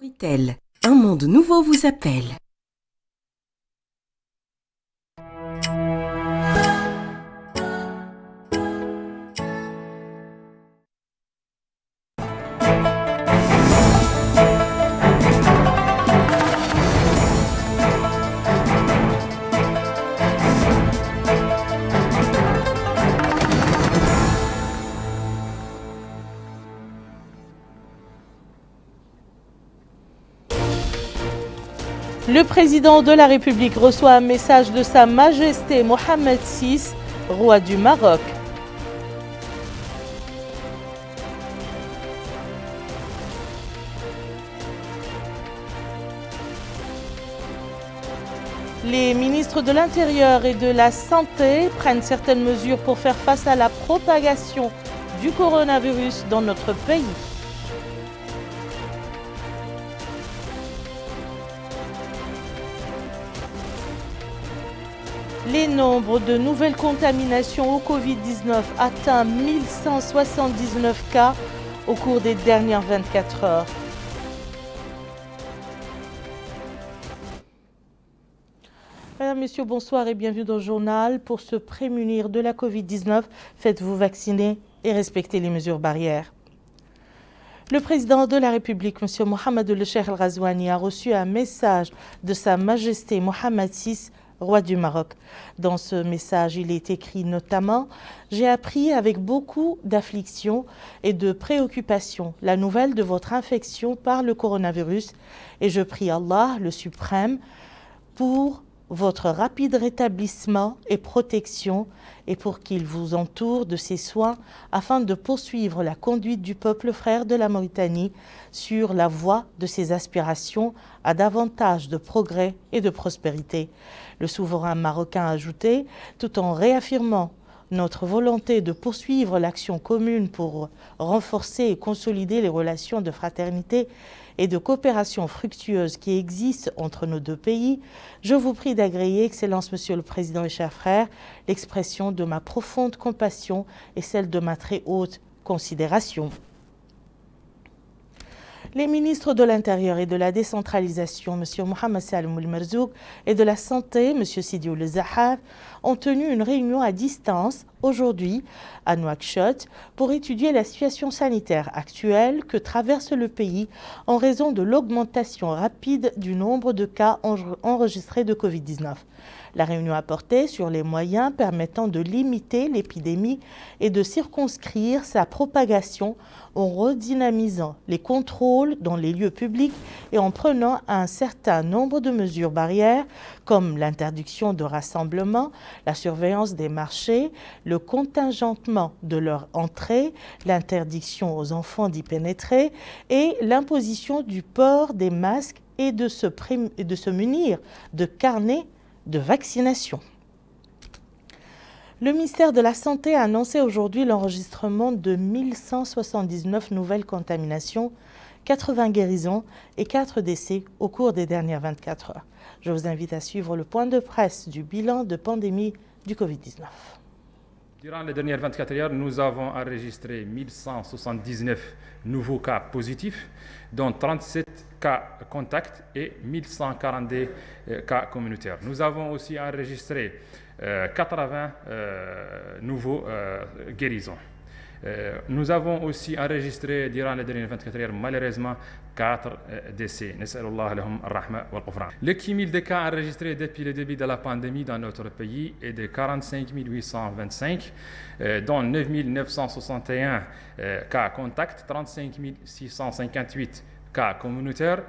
Storytel, un monde nouveau vous appelle. Le président de la République reçoit un message de Sa Majesté Mohammed VI, roi du Maroc. Les ministres de l'Intérieur et de la Santé prennent certaines mesures pour faire face à la propagation du coronavirus dans notre pays. Les nombres de nouvelles contaminations au Covid-19 atteint 1179 cas au cours des dernières 24 heures. Mesdames, Messieurs, bonsoir et bienvenue dans le journal. Pour se prémunir de la Covid-19, faites-vous vacciner et respectez les mesures barrières. Le président de la République, M. Mohamed El Cheikh El Ghazouani, a reçu un message de Sa Majesté Mohammed VI, roi du Maroc. Dans ce message, il est écrit notamment « J'ai appris avec beaucoup d'affliction et de préoccupation la nouvelle de votre infection par le coronavirus et je prie Allah, le suprême, pour votre rapide rétablissement et protection et pour qu'il vous entoure de ses soins afin de poursuivre la conduite du peuple frère de la Mauritanie sur la voie de ses aspirations à davantage de progrès et de prospérité. » Le souverain marocain a ajouté, tout en réaffirmant notre volonté de poursuivre l'action commune pour renforcer et consolider les relations de fraternité et de coopération fructueuse qui existent entre nos deux pays, je vous prie d'agréer, Excellence Monsieur le Président et chers frères, l'expression de ma profonde compassion et celle de ma très haute considération. Les ministres de l'Intérieur et de la décentralisation, M. Mohamed Salem El Merzouk, et de la Santé, M. Sidi Ould Zahab, ont tenu une réunion à distance aujourd'hui à Nouakchott pour étudier la situation sanitaire actuelle que traverse le pays en raison de l'augmentation rapide du nombre de cas enregistrés de Covid-19. La réunion a porté sur les moyens permettant de limiter l'épidémie et de circonscrire sa propagation en redynamisant les contrôles dans les lieux publics et en prenant un certain nombre de mesures barrières comme l'interdiction de rassemblement, la surveillance des marchés, le contingentement de leur entrée, l'interdiction aux enfants d'y pénétrer et l'imposition du port des masques et de se munir de carnets de vaccination. Le ministère de la Santé a annoncé aujourd'hui l'enregistrement de 1179 nouvelles contaminations, 80 guérisons et 4 décès au cours des dernières 24 heures. Je vous invite à suivre le point de presse du bilan de pandémie du Covid-19. Durant les dernières 24 heures, nous avons enregistré 1179 nouveaux cas positifs, dont 37 cas contacts et 1142 cas communautaires. Nous avons aussi enregistré 80 nouveaux guérisons. Nous avons aussi enregistré durant les dernières 24 heures, malheureusement, 4 décès. Le cumul des cas enregistrés depuis le début de la pandémie dans notre pays est de 45 825, dont 9 961 cas contacts, 35 658 cas communautaires.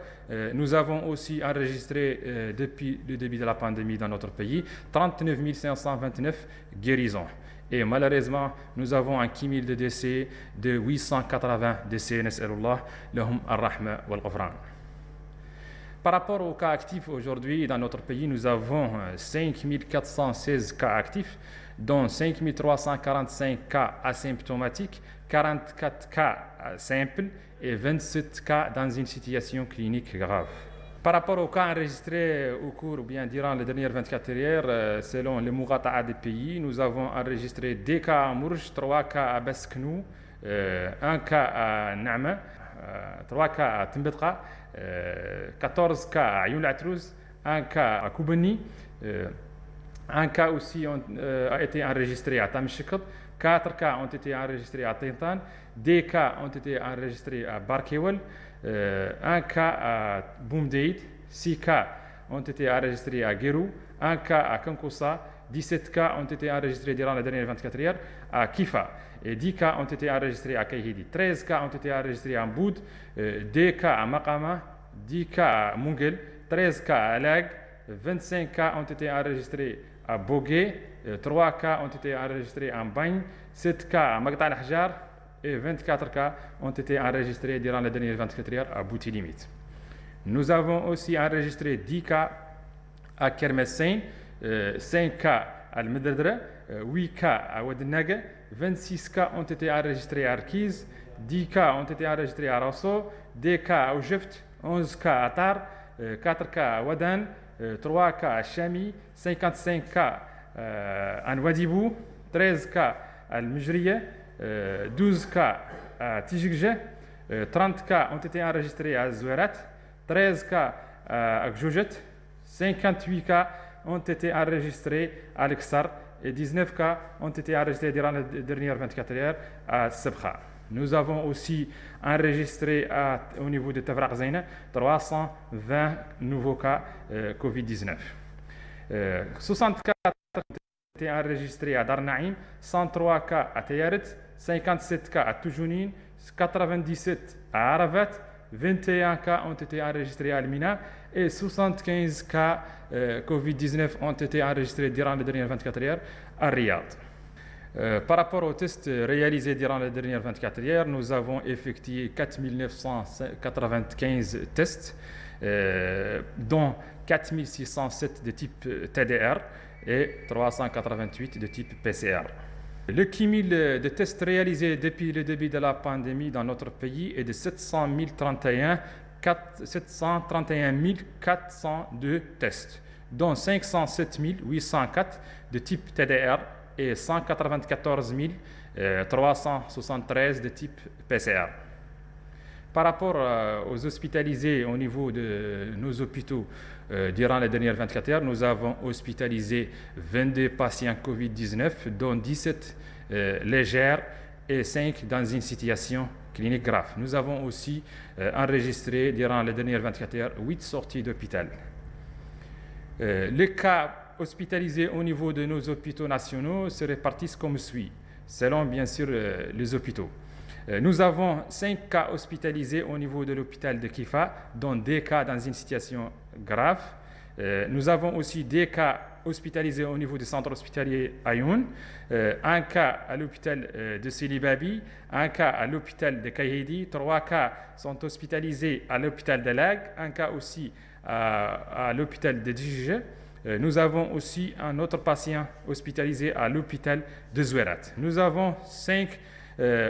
Nous avons aussi enregistré depuis le début de la pandémie dans notre pays 39 529 guérisons. Et malheureusement, nous avons un cumul de décès de 880 décès. Par rapport aux cas actifs aujourd'hui dans notre pays, nous avons 5 416 cas actifs, dont 5 345 cas asymptomatiques, 44 cas simples et 27 cas dans une situation clinique grave. Par rapport aux cas enregistrés au cours ou bien durant les dernières 24 heures, selon les Mourata'a des pays, nous avons enregistré 2 cas à Mourj, 3 cas à Basknou, 1 cas à Naama, 3 cas à Timbetra, 14 cas à Ayoun Latrouz, 1 cas à Koubani, 1 cas aussi a été enregistré à Tamshikot, 4 cas ont été enregistrés à Tintan, 2 cas ont été enregistrés à Barkewal, 1 cas à Boumdeid, 6 cas ont été enregistrés à Guérou, 1 cas à Kankoussa, 17 cas ont été enregistrés durant les dernières 24 heures à Kifa, et 10 cas ont été enregistrés à Kayhidi, 13 cas ont été enregistrés à Mboud, 2 cas à Maqama, 10 cas à Mungel, 13 cas à Alag, 25 cas ont été enregistrés à Bogué, 3 cas ont été enregistrés en Bagne, 7 cas à Magda al-Hajar et 24 cas ont été enregistrés durant les dernières 24 heures à Boutilimit. Nous avons aussi enregistré 10 cas à Kermessin, 5 cas à Al-Medredra, 8 cas à Ouadnaga, 26 cas ont été enregistrés à Arkiz, 10 cas ont été enregistrés à Rasso, 2 cas à Oujeft, 11 cas à Tar, 4 cas à Wadan, 3 cas à Chami, 55 cas à Nouadhibou, 13 cas à Al-Mujriya, 12 cas à Tijikja, 30 cas ont été enregistrés à Zouerat, 13 cas à Gjoujet, 58 cas ont été enregistrés à Lexar et 19 cas ont été enregistrés durant les dernières 24 heures à Sebkha. Nous avons aussi enregistré au niveau de Tafraq Zaina 320 nouveaux cas Covid-19. 64 ont été enregistrés à Darnaïm, 103 cas à Tayaret, 57 cas à Toujounine, 97 à Aravat, 21 cas ont été enregistrés à Almina et 75 cas Covid-19 ont été enregistrés durant les dernières 24 heures à Riyad. Par rapport aux tests réalisés durant les dernières 24 heures, nous avons effectué 4 995 tests, dont 4 607 de type TDR et 388 de type PCR. Le cumul de tests réalisés depuis le début de la pandémie dans notre pays est de 731 402 tests, dont 507 804 de type TDR et 194 373 de type PCR. Par rapport aux hospitalisés au niveau de nos hôpitaux durant les dernières 24 heures, nous avons hospitalisé 22 patients Covid-19, dont 17 légères et 5 dans une situation clinique grave. Nous avons aussi enregistré durant les dernières 24 heures 8 sorties d'hôpital. Les cas hospitalisés au niveau de nos hôpitaux nationaux se répartissent comme suit, selon bien sûr les hôpitaux. Nous avons 5 cas hospitalisés au niveau de l'hôpital de Kifa, dont 2 cas dans une situation grave. Nous avons aussi 2 cas hospitalisés au niveau du centre hospitalier Ayoun, 1 cas à l'hôpital de Selibabi, 1 cas à l'hôpital de Kayhidi, 3 cas sont hospitalisés à l'hôpital de Lag, 1 cas aussi à l'hôpital de Djige. Nous avons aussi un autre patient hospitalisé à l'hôpital de Zouerat. Nous avons 5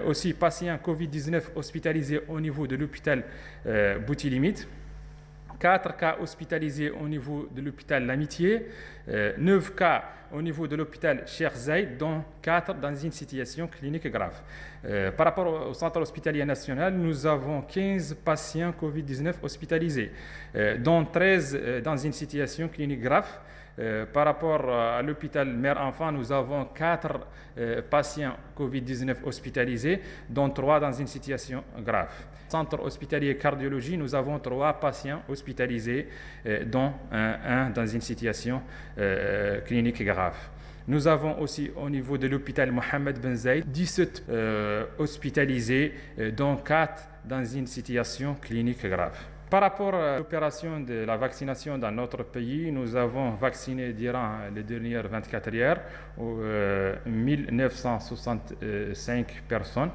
aussi patients Covid-19 hospitalisés au niveau de l'hôpital Boutilimit, 4 cas hospitalisés au niveau de l'hôpital L'Amitié, 9 cas au niveau de l'hôpital Cheikh Zayed, dont 4 dans une situation clinique grave. Par rapport au centre hospitalier national, nous avons 15 patients Covid-19 hospitalisés, dont 13 dans une situation clinique grave. Par rapport à l'hôpital mère-enfant, nous avons 4 patients Covid-19 hospitalisés, dont 3 dans une situation grave. Centre hospitalier cardiologie, nous avons 3 patients hospitalisés, dont 1 dans une situation clinique grave. Nous avons aussi au niveau de l'hôpital Mohamed Ben Zayed 17 hospitalisés, dont 4 dans une situation clinique grave. Par rapport à l'opération de la vaccination dans notre pays, nous avons vacciné durant les dernières 24 heures 1965 personnes,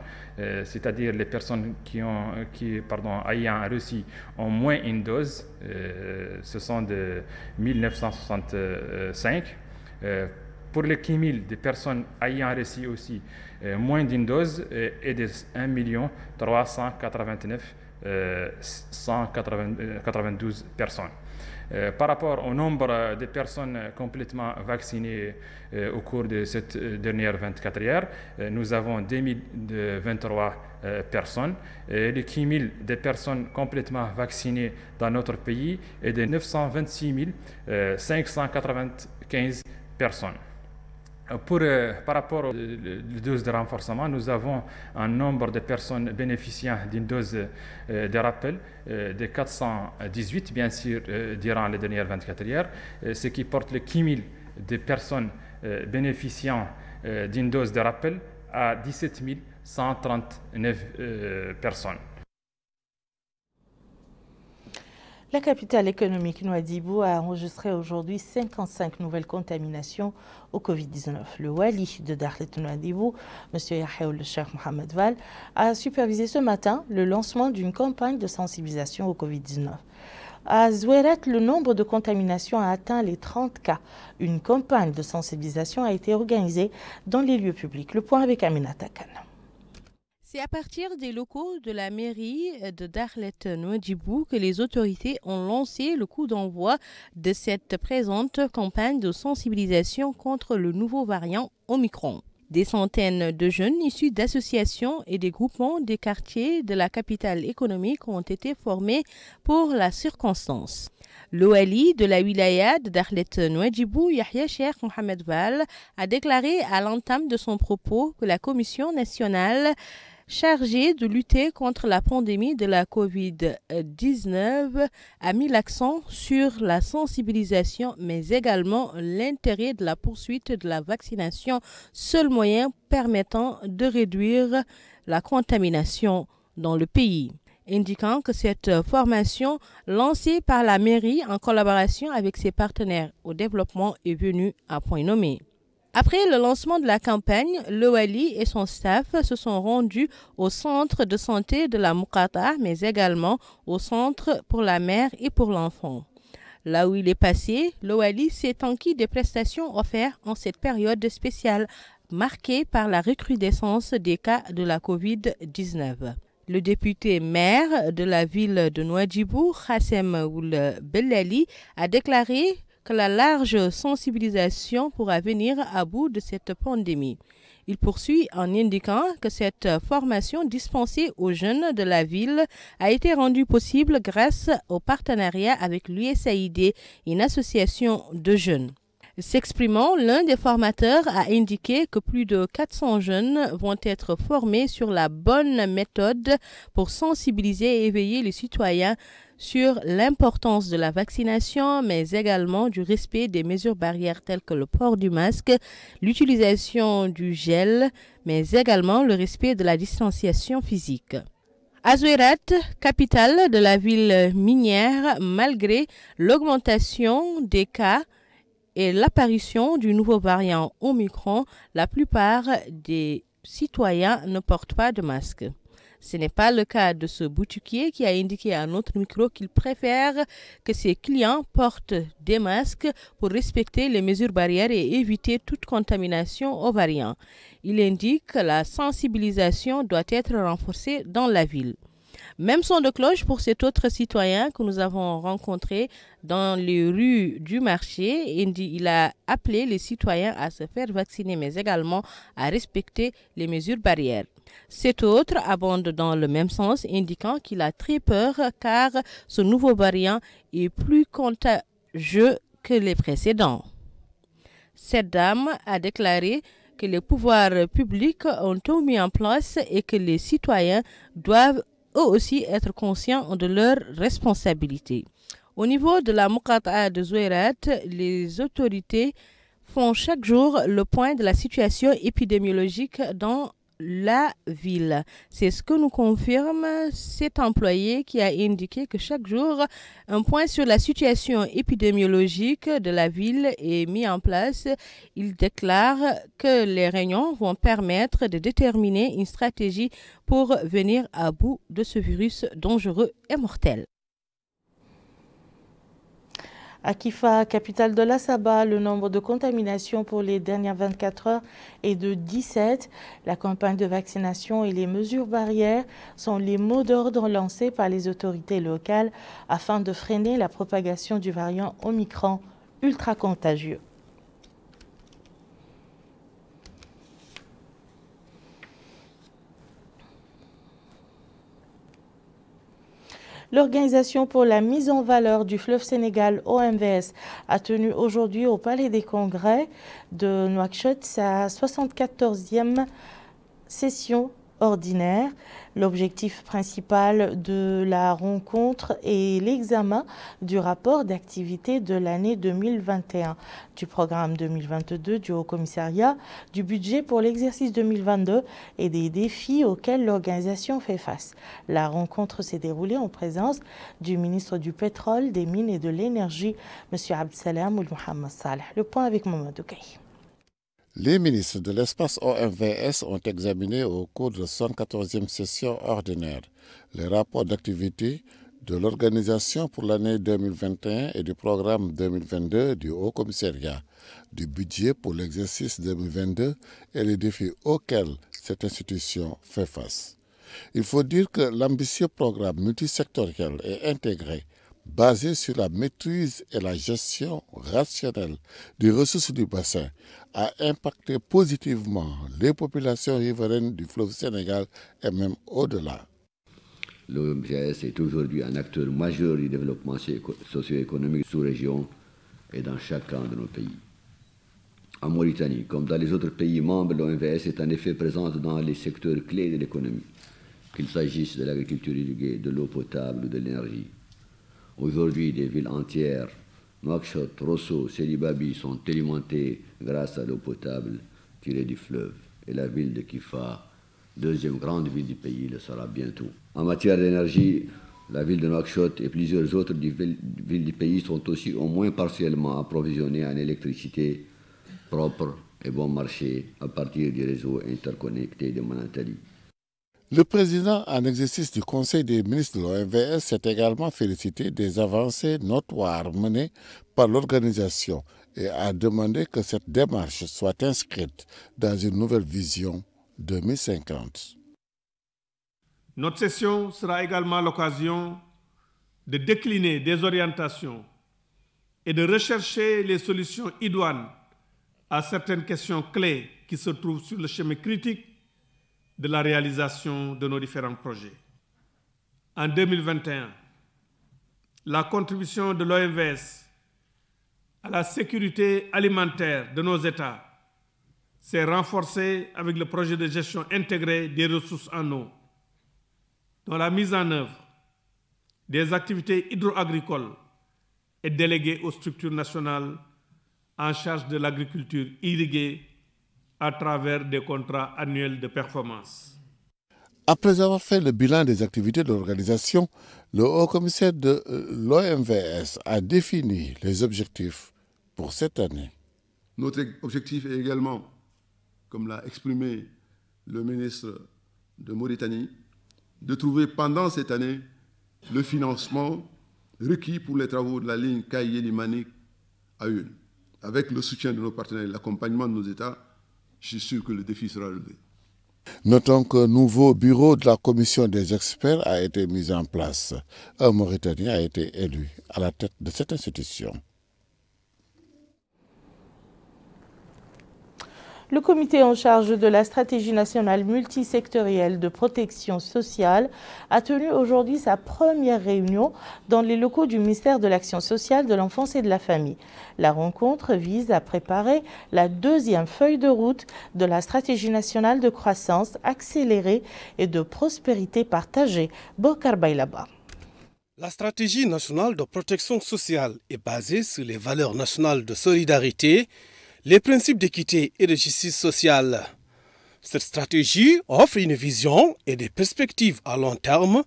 c'est-à-dire les personnes ayant reçu au moins une dose, ce sont de 1965. Pour le cumul des personnes ayant reçu aussi moins d'une dose est de 1 389 192 personnes. Par rapport au nombre de personnes complètement vaccinées au cours de cette dernière 24 heures, nous avons 2023 personnes. Le cumul des personnes complètement vaccinées dans notre pays est de 926 595 personnes. Par rapport aux doses de renforcement, nous avons un nombre de personnes bénéficiant d'une dose de rappel de 418, bien sûr, durant les dernières 24 heures, ce qui porte le cumul de personnes bénéficiant d'une dose de rappel à 17 139 personnes. La capitale économique Nouadhibou a enregistré aujourd'hui 55 nouvelles contaminations au Covid-19. Le wali de Dakhlet Nouadhibou, M. Yahya Cheikh Mohamed Val, a supervisé ce matin le lancement d'une campagne de sensibilisation au Covid-19. À Zouéret, le nombre de contaminations a atteint les 30 cas. Une campagne de sensibilisation a été organisée dans les lieux publics. Le point avec Aminata Khan. C'est à partir des locaux de la mairie de Dakhlet Nouadhibou que les autorités ont lancé le coup d'envoi de cette présente campagne de sensibilisation contre le nouveau variant Omicron. Des centaines de jeunes issus d'associations et des groupements des quartiers de la capitale économique ont été formés pour la circonstance. L'OALI de la wilaya de Dakhlet Nouadhibou, Yahya Cheikh Mohamed Val, a déclaré à l'entame de son propos que la commission nationale chargée de lutter contre la pandémie de la Covid-19 a mis l'accent sur la sensibilisation, mais également l'intérêt de la poursuite de la vaccination, seul moyen permettant de réduire la contamination dans le pays, indiquant que cette formation lancée par la mairie en collaboration avec ses partenaires au développement est venue à point nommé. Après le lancement de la campagne, le wali et son staff se sont rendus au centre de santé de la Moukata, mais également au centre pour la mère et pour l'enfant. Là où il est passé, le wali s'est enquis des prestations offertes en cette période spéciale, marquée par la recrudescence des cas de la Covid-19. Le député maire de la ville de Nouadhibou, Hassem Ould Bellali, a déclaré que la large sensibilisation pourra venir à bout de cette pandémie. Il poursuit en indiquant que cette formation dispensée aux jeunes de la ville a été rendue possible grâce au partenariat avec l'USAID, une association de jeunes. S'exprimant, l'un des formateurs a indiqué que plus de 400 jeunes vont être formés sur la bonne méthode pour sensibiliser et éveiller les citoyens sur l'importance de la vaccination, mais également du respect des mesures barrières telles que le port du masque, l'utilisation du gel, mais également le respect de la distanciation physique. À Zouéret, capitale de la ville minière, malgré l'augmentation des cas et l'apparition du nouveau variant Omicron, la plupart des citoyens ne portent pas de masque. Ce n'est pas le cas de ce boutiquier qui a indiqué à notre micro qu'il préfère que ses clients portent des masques pour respecter les mesures barrières et éviter toute contamination au variant. Il indique que la sensibilisation doit être renforcée dans la ville. Même son de cloche pour cet autre citoyen que nous avons rencontré dans les rues du marché. Il a appelé les citoyens à se faire vacciner, mais également à respecter les mesures barrières. Cet autre abonde dans le même sens, indiquant qu'il a très peur car ce nouveau variant est plus contagieux que les précédents. Cette dame a déclaré que les pouvoirs publics ont tout mis en place et que les citoyens doivent eux aussi être conscients de leurs responsabilités. Au niveau de la Moukata de Zouéret, les autorités font chaque jour le point de la situation épidémiologique dans la ville. C'est ce que nous confirme cet employé qui a indiqué que chaque jour, un point sur la situation épidémiologique de la ville est mis en place. Il déclare que les réunions vont permettre de déterminer une stratégie pour venir à bout de ce virus dangereux et mortel. À Kifa, capitale de la Saba, le nombre de contaminations pour les dernières 24 heures est de 17. La campagne de vaccination et les mesures barrières sont les mots d'ordre lancés par les autorités locales afin de freiner la propagation du variant Omicron ultra contagieux. L'Organisation pour la mise en valeur du fleuve Sénégal, OMVS, a tenu aujourd'hui au Palais des Congrès de Nouakchott sa 74e session ordinaire. L'objectif principal de la rencontre est l'examen du rapport d'activité de l'année 2021, du programme 2022 du Haut-Commissariat, du budget pour l'exercice 2022 et des défis auxquels l'organisation fait face. La rencontre s'est déroulée en présence du ministre du Pétrole, des Mines et de l'Énergie, M. Abdsalam Ould Mohamed Saleh. Le point avec Mamadou Gaye. Les ministres de l'espace OMVS ont examiné au cours de son 14e session ordinaire les rapports d'activité de l'organisation pour l'année 2021 et du programme 2022 du Haut-Commissariat, du budget pour l'exercice 2022 et les défis auxquels cette institution fait face. Il faut dire que l'ambitieux programme multisectoriel et intégré basé sur la maîtrise et la gestion rationnelle des ressources du bassin, a impacté positivement les populations riveraines du fleuve Sénégal et même au-delà. L'OMVS est aujourd'hui un acteur majeur du développement socio-économique sous-région et dans chacun de nos pays. En Mauritanie, comme dans les autres pays membres, l'OMVS est en effet présente dans les secteurs clés de l'économie, qu'il s'agisse de l'agriculture irriguée, de l'eau potable ou de l'énergie. Aujourd'hui, des villes entières, Nouakchott, Rosso, Selibabi, sont alimentées grâce à l'eau potable tirée du fleuve. Et la ville de Kifa, deuxième grande ville du pays, le sera bientôt. En matière d'énergie, la ville de Nouakchott et plusieurs autres villes du pays sont aussi au moins partiellement approvisionnées en électricité propre et bon marché à partir du réseau interconnecté de Manantali. Le président en exercice du Conseil des ministres de l'OMVS s'est également félicité des avancées notoires menées par l'organisation et a demandé que cette démarche soit inscrite dans une nouvelle vision 2050. Notre session sera également l'occasion de décliner des orientations et de rechercher les solutions idoines à certaines questions clés qui se trouvent sur le chemin critique de la réalisation de nos différents projets. En 2021, la contribution de l'OMVS à la sécurité alimentaire de nos États s'est renforcée avec le projet de gestion intégrée des ressources en eau, dont la mise en œuvre des activités hydro-agricoles est déléguée aux structures nationales en charge de l'agriculture irriguée à travers des contrats annuels de performance. Après avoir fait le bilan des activités de l'organisation, le haut-commissaire de l'OMVS a défini les objectifs pour cette année. Notre objectif est également, comme l'a exprimé le ministre de Mauritanie, de trouver pendant cette année le financement requis pour les travaux de la ligne Kaye-Limani à Une. Avec le soutien de nos partenaires et l'accompagnement de nos États, je suis sûr que le défi sera relevé. Notons qu'un nouveau bureau de la commission des experts a été mis en place. Un Mauritanien a été élu à la tête de cette institution. Le comité en charge de la stratégie nationale multisectorielle de protection sociale a tenu aujourd'hui sa première réunion dans les locaux du ministère de l'Action sociale, de l'Enfance et de la Famille. La rencontre vise à préparer la deuxième feuille de route de la stratégie nationale de croissance accélérée et de prospérité partagée. Bokar Bailaba. La stratégie nationale de protection sociale est basée sur les valeurs nationales de solidarité, les principes d'équité et de justice sociale. Cette stratégie offre une vision et des perspectives à long terme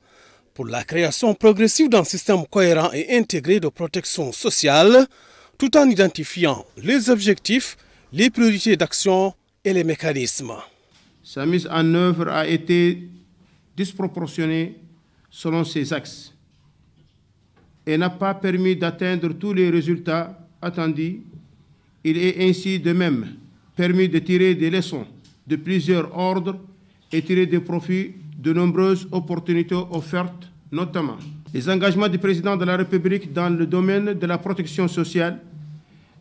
pour la création progressive d'un système cohérent et intégré de protection sociale, tout en identifiant les objectifs, les priorités d'action et les mécanismes. Sa mise en œuvre a été disproportionnée selon ces axes. et n'a pas permis d'atteindre tous les résultats attendus. Il est ainsi de même permis de tirer des leçons de plusieurs ordres et tirer des profits de nombreuses opportunités offertes, notamment les engagements du président de la République dans le domaine de la protection sociale,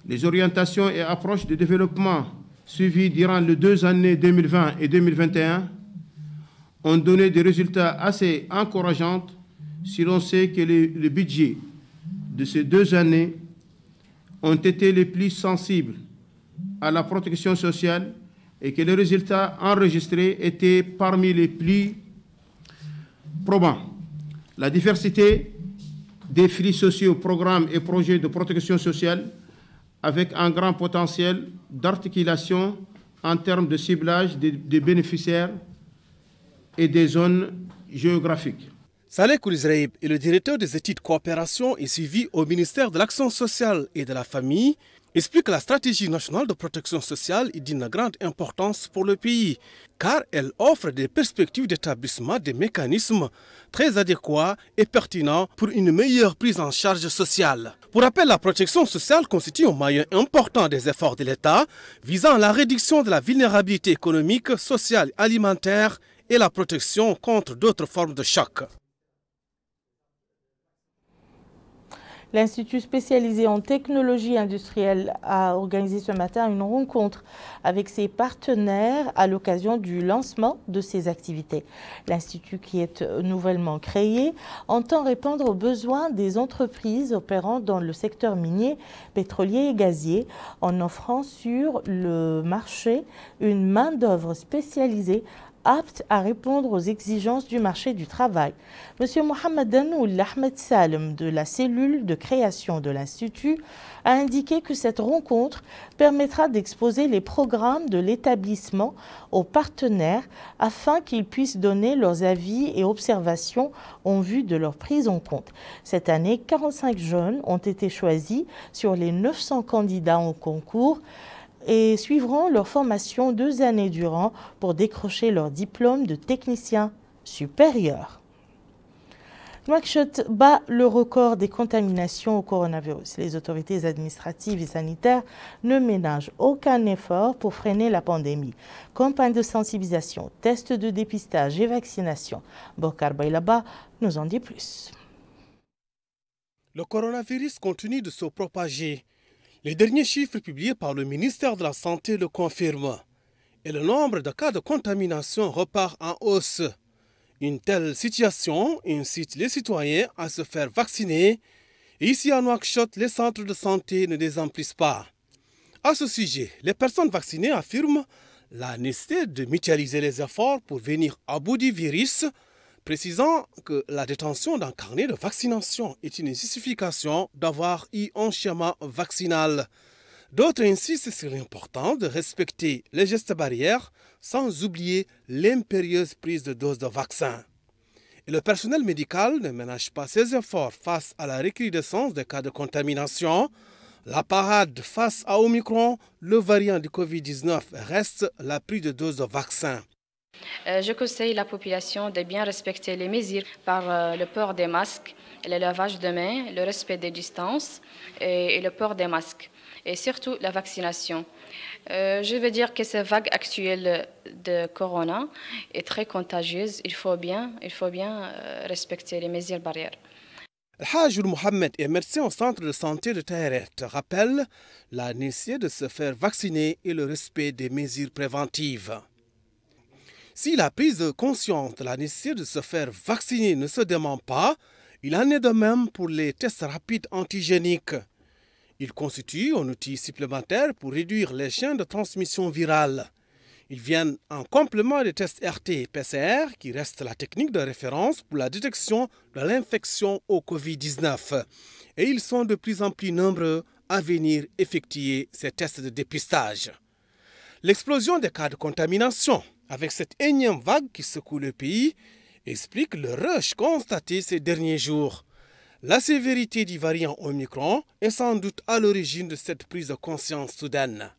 les orientations et approches de développement suivies durant les 2 années 2020 et 2021 ont donné des résultats assez encourageants si l'on sait que les budgets de ces 2 années ont été les plus sensibles à la protection sociale et que les résultats enregistrés étaient parmi les plus probants. La diversité des flux sociaux, programmes et projets de protection sociale avec un grand potentiel d'articulation en termes de ciblage des bénéficiaires et des zones géographiques. Saleh Kourizraïb est le directeur des études coopération et suivi au ministère de l'Action sociale et de la famille, explique que la stratégie nationale de protection sociale est d'une grande importance pour le pays, car elle offre des perspectives d'établissement des mécanismes très adéquats et pertinents pour une meilleure prise en charge sociale. Pour rappel, la protection sociale constitue un moyen important des efforts de l'État visant à la réduction de la vulnérabilité économique, sociale, alimentaire et la protection contre d'autres formes de choc. L'Institut spécialisé en technologie industrielle a organisé ce matin une rencontre avec ses partenaires à l'occasion du lancement de ses activités. L'Institut, qui est nouvellement créé, entend répondre aux besoins des entreprises opérant dans le secteur minier, pétrolier et gazier en offrant sur le marché une main-d'œuvre spécialisée apte à répondre aux exigences du marché du travail. M. Mohamed Anoul Ahmed Salem de la cellule de création de l'Institut a indiqué que cette rencontre permettra d'exposer les programmes de l'établissement aux partenaires afin qu'ils puissent donner leurs avis et observations en vue de leur prise en compte. Cette année, 45 jeunes ont été choisis sur les 900 candidats au concours et suivront leur formation 2 années durant pour décrocher leur diplôme de technicien supérieur. Nouakchott bat le record des contaminations au coronavirus. Les autorités administratives et sanitaires ne ménagent aucun effort pour freiner la pandémie. Campagne de sensibilisation, tests de dépistage et vaccination. Bokar Bailaba nous en dit plus. Le coronavirus continue de se propager. Les derniers chiffres publiés par le ministère de la Santé le confirment. Et le nombre de cas de contamination repart en hausse. Une telle situation incite les citoyens à se faire vacciner. Et ici à Nouakchott, les centres de santé ne désemplissent pas. À ce sujet, les personnes vaccinées affirment la nécessité de mutualiser les efforts pour venir à bout du virus, précisant que la détention d'un carnet de vaccination est une justification d'avoir eu un schéma vaccinal. D'autres insistent sur l'importance de respecter les gestes barrières sans oublier l'impérieuse prise de doses de vaccin. Et le personnel médical ne ménage pas ses efforts face à la recrudescence des cas de contamination. La parade face à Omicron, le variant du Covid-19, reste la prise de doses de vaccin. Je conseille la population de bien respecter les mesures par le port des masques, le lavage de mains, le respect des distances et le port des masques. Et surtout la vaccination. Je veux dire que cette vague actuelle de corona est très contagieuse. Il faut bien respecter les mesures barrières. Haj Mohamed est médecin au centre de santé de Taheret, rappelle la nécessité de se faire vacciner et le respect des mesures préventives. Si la prise de conscience de la nécessité de se faire vacciner ne se demande pas, il en est de même pour les tests rapides antigéniques. Ils constituent un outil supplémentaire pour réduire les chaînes de transmission virale. Ils viennent en complément des tests RT et PCR qui restent la technique de référence pour la détection de l'infection au Covid-19. Et ils sont de plus en plus nombreux à venir effectuer ces tests de dépistage. L'explosion des cas de contamination avec cette énième vague qui secoue le pays explique le rush constaté ces derniers jours. La sévérité du variant Omicron est sans doute à l'origine de cette prise de conscience soudaine.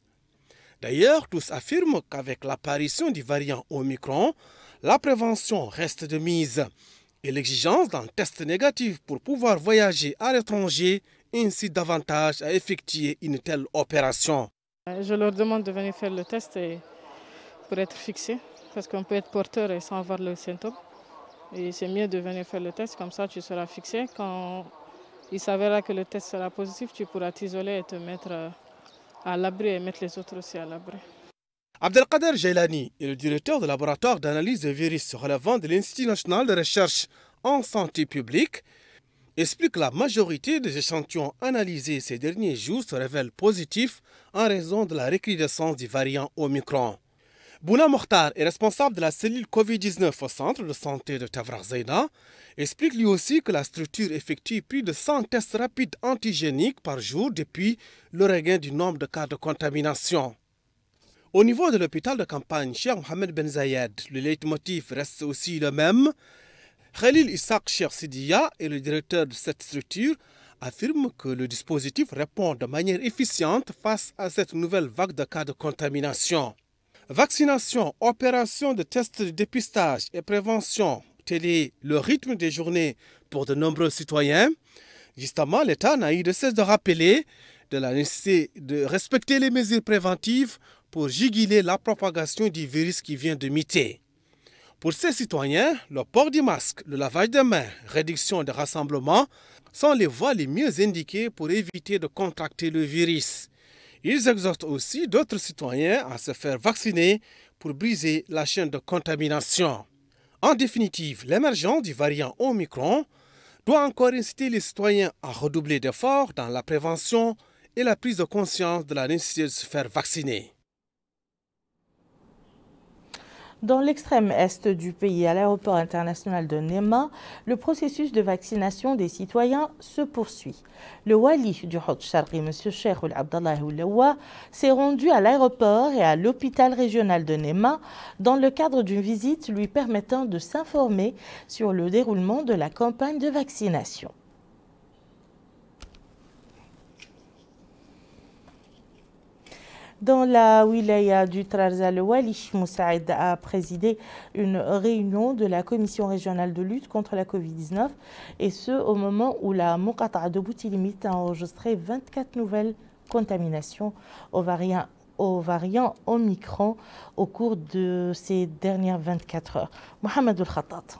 D'ailleurs, tous affirment qu'avec l'apparition du variant Omicron, la prévention reste de mise. et l'exigence d'un test négatif pour pouvoir voyager à l'étranger incite davantage à effectuer une telle opération. Je leur demande de venir faire le test pour être fixé, parce qu'on peut être porteur et sans avoir le symptôme. Et c'est mieux de venir faire le test, comme ça tu seras fixé. Quand il s'avérera que le test sera positif, tu pourras t'isoler et te mettre à l'abri et mettre les autres aussi à l'abri. Abdelkader Jailani est le directeur du laboratoire d'analyse des virus relevant de l'Institut national de recherche en santé publique. Explique que la majorité des échantillons analysés ces derniers jours se révèlent positifs en raison de la recrudescence du variant Omicron. Bouna Mokhtar est responsable de la cellule Covid-19 au centre de santé de Tafrakh Zeina. Explique lui aussi que la structure effectue plus de 100 tests rapides antigéniques par jour depuis le regain du nombre de cas de contamination. Au niveau de l'hôpital de campagne Cheikh Mohamed Ben Zayed, le leitmotiv reste aussi le même. Khalil Issaq Cheikh Sidiya et le directeur de cette structure affirment que le dispositif répond de manière efficiente face à cette nouvelle vague de cas de contamination. Vaccination, opération de tests de dépistage et prévention, tel est le rythme des journées pour de nombreux citoyens. Justement, l'État n'a eu de cesse de rappeler de la nécessité de respecter les mesures préventives pour juguler la propagation du virus qui vient de muter. Pour ces citoyens, le port du masque, le lavage des mains, réduction des rassemblements sont les voies les mieux indiquées pour éviter de contracter le virus. Ils exhortent aussi d'autres citoyens à se faire vacciner pour briser la chaîne de contamination. En définitive, l'émergence du variant Omicron doit encore inciter les citoyens à redoubler d'efforts dans la prévention et la prise de conscience de la nécessité de se faire vacciner. Dans l'extrême est du pays, à l'aéroport international de Nema, le processus de vaccination des citoyens se poursuit. Le wali du Hod Sharqi, M. Cheikh Abdallah Oulewa, s'est rendu à l'aéroport et à l'hôpital régional de Nema dans le cadre d'une visite lui permettant de s'informer sur le déroulement de la campagne de vaccination. Dans la wilaya du Trarza, le wali Moussaïd a présidé une réunion de la commission régionale de lutte contre la Covid-19 et ce au moment où la Muqata'a de Boutilimit a enregistré 24 nouvelles contaminations au variant Omicron au cours de ces dernières 24 heures. Mohamed El-Khattat.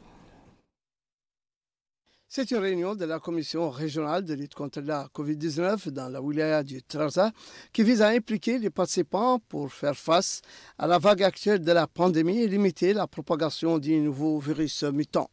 C'est une réunion de la commission régionale de lutte contre la Covid-19 dans la wilaya du Trarza qui vise à impliquer les participants pour faire face à la vague actuelle de la pandémie et limiter la propagation du nouveau virus mutant.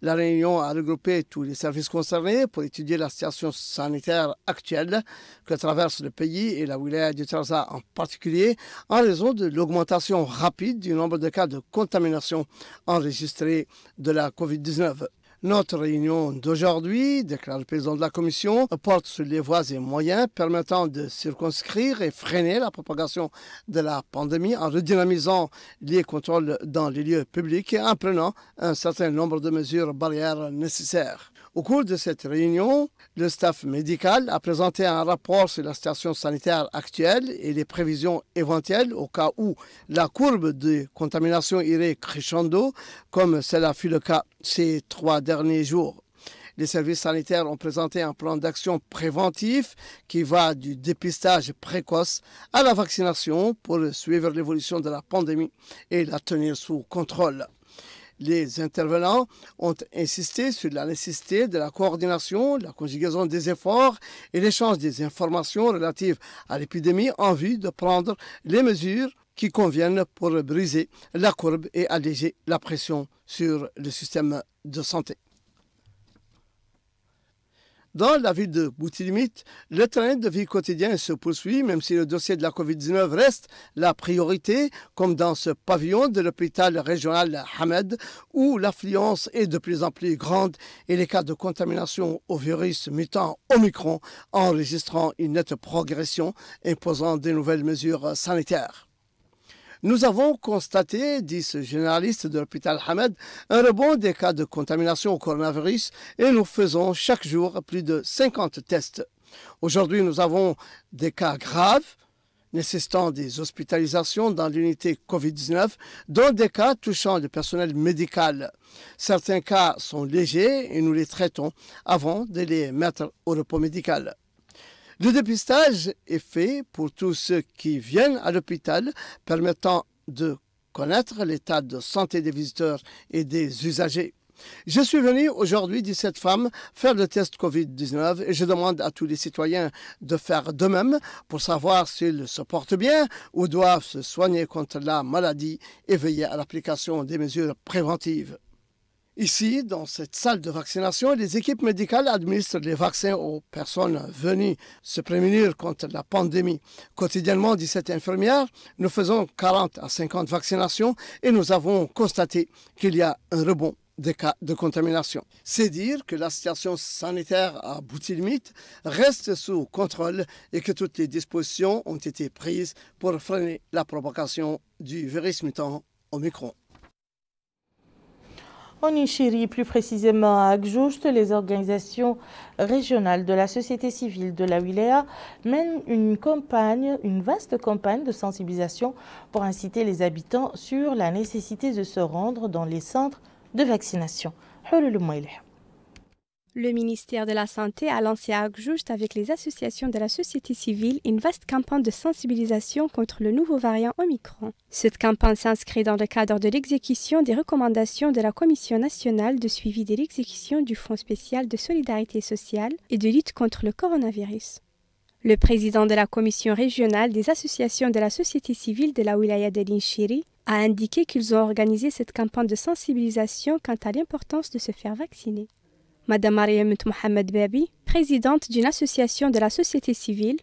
La réunion a regroupé tous les services concernés pour étudier la situation sanitaire actuelle que traverse le pays et la wilaya du Trarza en particulier en raison de l'augmentation rapide du nombre de cas de contamination enregistrés de la Covid-19. Notre réunion d'aujourd'hui, déclare le président de la commission, porte sur les voies et moyens permettant de circonscrire et freiner la propagation de la pandémie en redynamisant les contrôles dans les lieux publics et en prenant un certain nombre de mesures barrières nécessaires. Au cours de cette réunion, le staff médical a présenté un rapport sur la situation sanitaire actuelle et les prévisions éventuelles au cas où la courbe de contamination irait crescendo, comme cela fut le cas ces 3 derniers jours. Les services sanitaires ont présenté un plan d'action préventif qui va du dépistage précoce à la vaccination pour suivre l'évolution de la pandémie et la tenir sous contrôle. Les intervenants ont insisté sur la nécessité de la coordination, la conjugaison des efforts et l'échange des informations relatives à l'épidémie en vue de prendre les mesures qui conviennent pour briser la courbe et alléger la pression sur le système de santé. Dans la ville de Boutilimit, le train de vie quotidien se poursuit, même si le dossier de la Covid-19 reste la priorité, comme dans ce pavillon de l'hôpital régional Hamed, où l'affluence est de plus en plus grande et les cas de contamination au virus mutant Omicron enregistrant une nette progression, imposant de nouvelles mesures sanitaires. Nous avons constaté, dit ce généraliste de l'hôpital Hamed, un rebond des cas de contamination au coronavirus et nous faisons chaque jour plus de 50 tests. Aujourd'hui, nous avons des cas graves nécessitant des hospitalisations dans l'unité Covid-19, dont des cas touchant le personnel médical. Certains cas sont légers et nous les traitons avant de les mettre au repos médical. Le dépistage est fait pour tous ceux qui viennent à l'hôpital, permettant de connaître l'état de santé des visiteurs et des usagers. Je suis venu aujourd'hui, 17 femmes, faire le test Covid-19 et je demande à tous les citoyens de faire de même pour savoir s'ils se portent bien ou doivent se soigner contre la maladie et veiller à l'application des mesures préventives. Ici, dans cette salle de vaccination, les équipes médicales administrent les vaccins aux personnes venues se prémunir contre la pandémie. Quotidiennement, 17 infirmières, nous faisons 40 à 50 vaccinations et nous avons constaté qu'il y a un rebond des cas de contamination. C'est dire que la situation sanitaire à Boutilmite reste sous contrôle et que toutes les dispositions ont été prises pour freiner la propagation du virus mutant Omicron. En Inchiri, plus précisément à Agjoust, les organisations régionales de la société civile de la Wilaya mènent une vaste campagne de sensibilisation pour inciter les habitants sur la nécessité de se rendre dans les centres de vaccination. Le ministère de la Santé a lancé à Agjoust avec les associations de la société civile une vaste campagne de sensibilisation contre le nouveau variant Omicron. Cette campagne s'inscrit dans le cadre de l'exécution des recommandations de la Commission nationale de suivi de l'exécution du Fonds spécial de solidarité sociale et de lutte contre le coronavirus. Le président de la Commission régionale des associations de la société civile de la Wilaya de l'Inchiri a indiqué qu'ils ont organisé cette campagne de sensibilisation quant à l'importance de se faire vacciner. Madame Mariam Mohamed Babi, présidente d'une association de la société civile,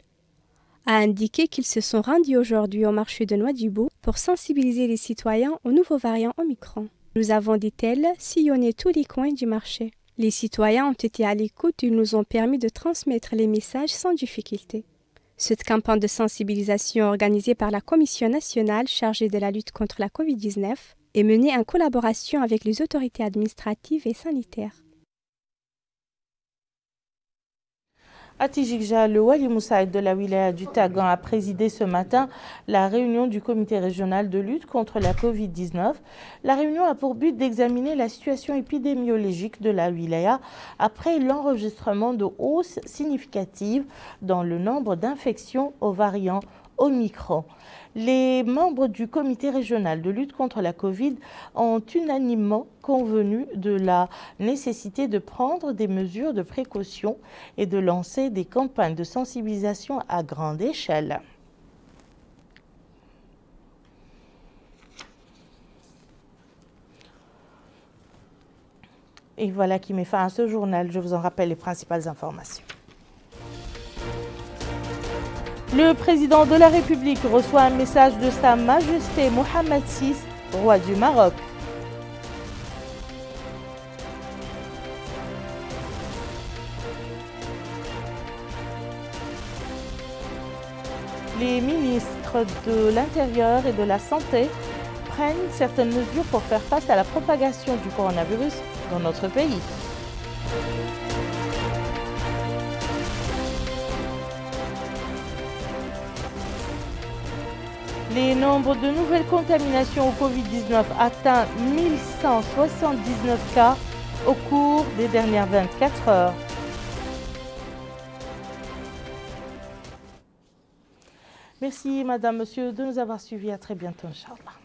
a indiqué qu'ils se sont rendus aujourd'hui au marché de Nouadhibou pour sensibiliser les citoyens au nouveau variant Omicron. Nous avons, dit-elle, sillonné tous les coins du marché. Les citoyens ont été à l'écoute et nous ont permis de transmettre les messages sans difficulté. Cette campagne de sensibilisation organisée par la Commission nationale chargée de la lutte contre la Covid-19 est menée en collaboration avec les autorités administratives et sanitaires. À Tijikja, le Wali Moussaïd de la wilaya du Tagan a présidé ce matin la réunion du comité régional de lutte contre la Covid-19. La réunion a pour but d'examiner la situation épidémiologique de la wilaya après l'enregistrement de hausses significatives dans le nombre d'infections au variant Omicron. Les membres du comité régional de lutte contre la Covid ont unanimement convenu de la nécessité de prendre des mesures de précaution et de lancer des campagnes de sensibilisation à grande échelle. Et voilà qui met fin à ce journal. Je vous en rappelle les principales informations. Le président de la République reçoit un message de Sa Majesté Mohammed VI, roi du Maroc. Les ministres de l'Intérieur et de la Santé prennent certaines mesures pour faire face à la propagation du coronavirus dans notre pays. Les nombres de nouvelles contaminations au Covid-19 atteint 1179 cas au cours des dernières 24 heures. Merci, Madame, Monsieur, de nous avoir suivis. À très bientôt, Inch'Allah.